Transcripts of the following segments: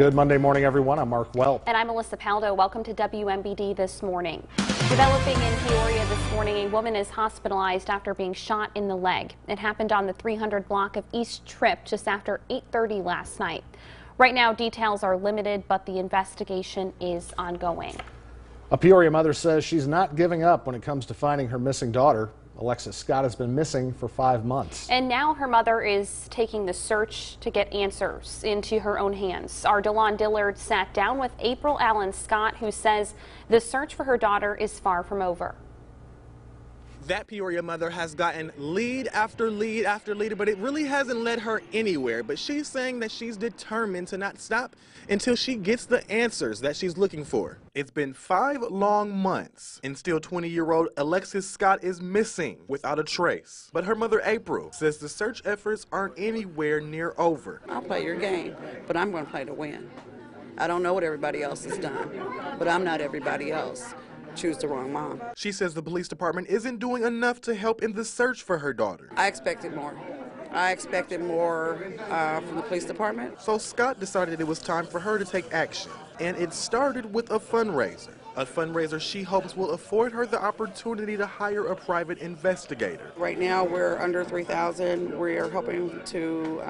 Good Monday morning, everyone. I'm Mark Welp. And I'm Alyssa Paldo. Welcome to WMBD This Morning. Developing in Peoria this morning, a woman is hospitalized after being shot in the leg. It happened on the 300 block of East Tripp just after 8:30 last night. Right now, details are limited, but the investigation is ongoing. A Peoria mother says she's not giving up when it comes to finding her missing daughter. Alexis Scott has been missing for 5 months. And now her mother is taking the search to get answers into her own hands. Our Delon Dillard sat down with April Allen Scott, who says the search for her daughter is far from over. That Peoria mother has gotten lead after lead after lead, but it really hasn't led her anywhere. But she's saying that she's determined to not stop until she gets the answers that she's looking for. It's been 5 long months, and still 20-year-old Alexis Scott is missing without a trace. But her mother, April, says the search efforts aren't anywhere near over. I'll play your game, but I'm going to play to win. I don't know what everybody else has done, but I'm not everybody else. Choose the wrong mom. She says the police department isn't doing enough to help in the search for her daughter. I expected more. I expected more from the police department. So Scott decided it was time for her to take action. And it started with a fundraiser. A fundraiser she hopes will afford her the opportunity to hire a private investigator. Right now we're under $3,000. We are hoping to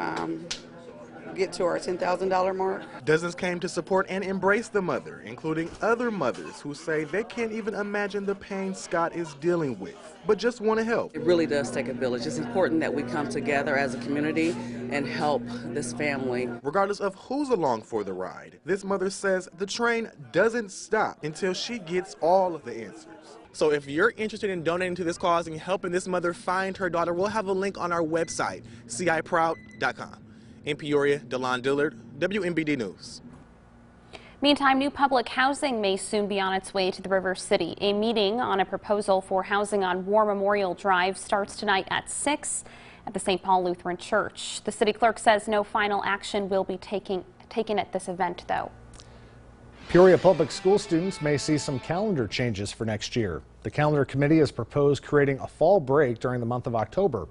get to our $10,000 mark. Dozens came to support and embrace the mother, including other mothers who say they can't even imagine the pain Scott is dealing with, but just want to help. It really does take a village. It's important that we come together as a community and help this family. Regardless of who's along for the ride, this mother says the train doesn't stop until she gets all of the answers. So if you're interested in donating to this cause and helping this mother find her daughter, we'll have a link on our website, ciproud.com. In Peoria, Delon Dillard, WMBD News. Meantime, new public housing may soon be on its way to the River City. A meeting on a proposal for housing on War Memorial Drive starts tonight at 6 at the St. Paul Lutheran Church. The city clerk says no final action will be taken at this event, though. Peoria Public School students may see some calendar changes for next year. The calendar committee has proposed creating a fall break during the month of October.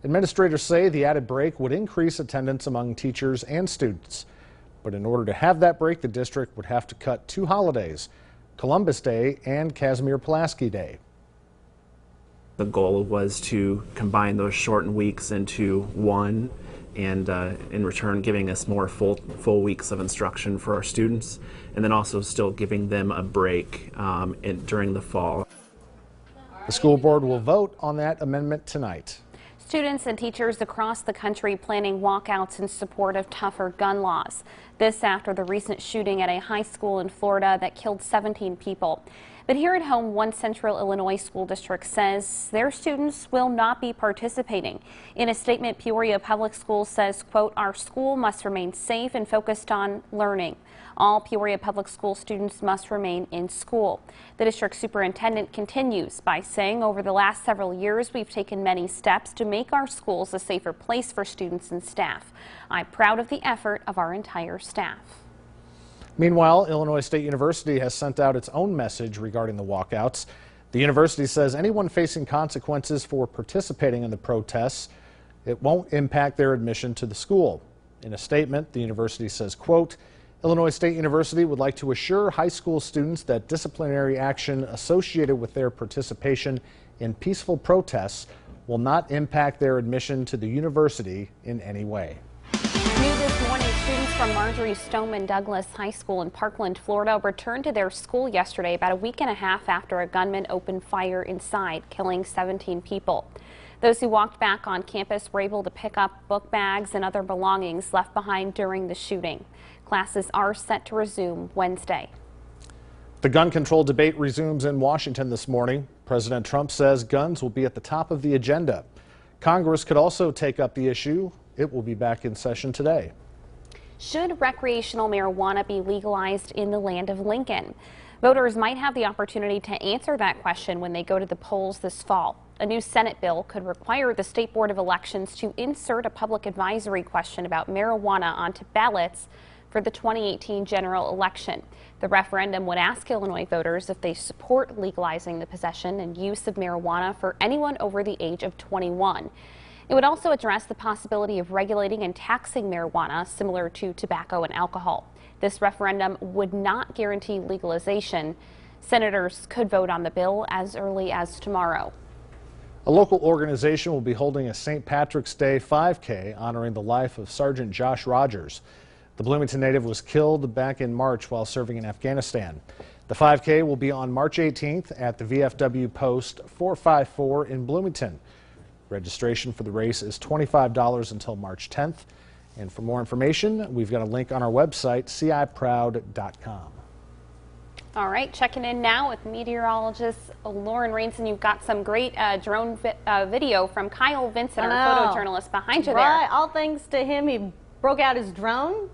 Administrators say the added break would increase attendance among teachers and students. But in order to have that break, the district would have to cut 2 holidays, Columbus Day and Casimir Pulaski Day. The goal was to combine those shortened weeks into one, and in return giving us more full weeks of instruction for our students, and then also still giving them a break during the fall. The school board will vote on that amendment tonight. Students and teachers across the country planning walkouts in support of tougher gun laws. This after the recent shooting at a high school in Florida that killed 17 people. But here at home, one Central Illinois school district says their students will not be participating. In a statement, Peoria Public Schools says, quote, "Our school must remain safe and focused on learning. All Peoria Public School students must remain in school." The district superintendent continues by saying over the last several years, we've taken many steps to make our schools a safer place for students and staff. I'm proud of the effort of our entire staff. Meanwhile, Illinois State University has sent out its own message regarding the walkouts. The university says anyone facing consequences for participating in the protests, it won't impact their admission to the school. In a statement, the university says, quote, "Illinois State University would like to assure high school students that disciplinary action associated with their participation in peaceful protests will not impact their admission to the university in any way." New this morning, students from Marjorie Stoneman Douglas High School in Parkland, Florida returned to their school yesterday about a week and a half after a gunman opened fire inside, killing 17 people. Those who walked back on campus were able to pick up book bags and other belongings left behind during the shooting. Classes are set to resume Wednesday. The gun control debate resumes in Washington this morning. President Trump says guns will be at the top of the agenda. Congress could also take up the issue. It will be back in session today. Should recreational marijuana be legalized in the land of Lincoln? Voters might have the opportunity to answer that question when they go to the polls this fall. A new Senate bill could require the State Board of Elections to insert a public advisory question about marijuana onto ballots for the 2018 general election. The referendum would ask Illinois voters if they support legalizing the possession and use of marijuana for anyone over the age of 21. It would also address the possibility of regulating and taxing marijuana similar to tobacco and alcohol. This referendum would not guarantee legalization. Senators could vote on the bill as early as tomorrow. A local organization will be holding a St. Patrick's Day 5K honoring the life of Sergeant Josh Rogers. The Bloomington native was killed back in March while serving in Afghanistan. The 5K will be on March 18th at the VFW Post 454 in Bloomington. Registration for the race is $25 until March 10th. And for more information, we've got a link on our website, ciproud.com. All right, checking in now with meteorologist Lauren Rainson. You've got some great drone video from Kyle Vincent, our photojournalist, behind you there. Right, all thanks to him. He broke out his drone.